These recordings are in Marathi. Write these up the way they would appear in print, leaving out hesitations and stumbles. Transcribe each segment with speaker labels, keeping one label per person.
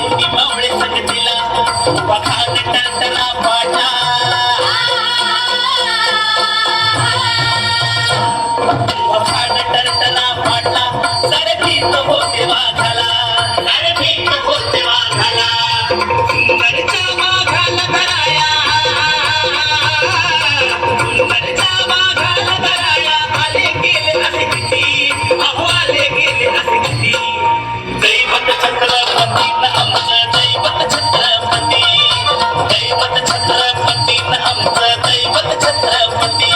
Speaker 1: शेवटी मावळे संगतीला बखान टरटरा पाटा बखान टरटरा पाटला सारे भीत होते वाघाला सारे भीत होते वाघाला सुंदरच्या वाघाला धराया सुंदरच्या वाघाला धराया आले गेले असे किती अहो आले गेले असे किती दैवत छत्रपती न आमचं दैवत छत्रपती दैवत छत्रपती न आमचं दैवत छत्रपती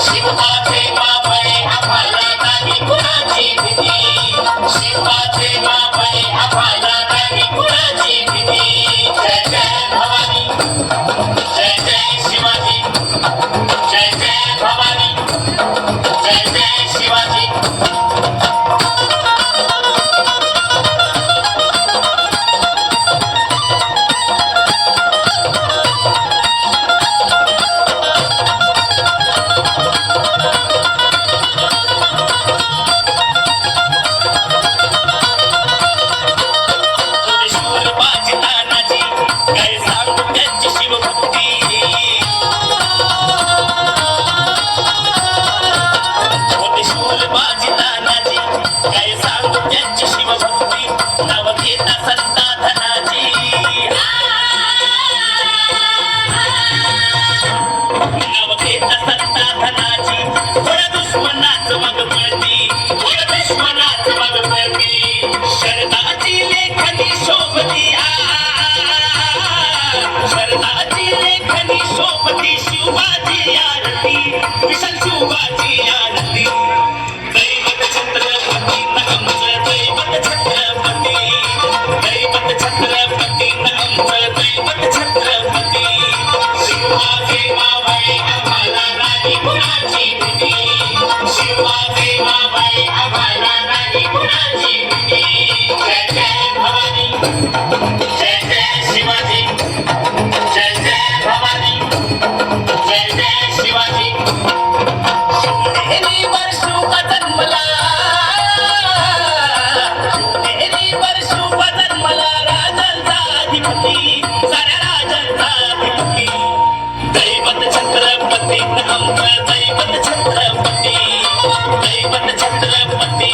Speaker 1: शिवाचे मावळे आम्हाला नाही कुणाची भीती शिवाचे मावळे आम्हाला नाही कुणाची भीती जय जय भवानी जय जय शिवाजी जय जय भवानी जय जय शिवाजी दैवत छत्रपती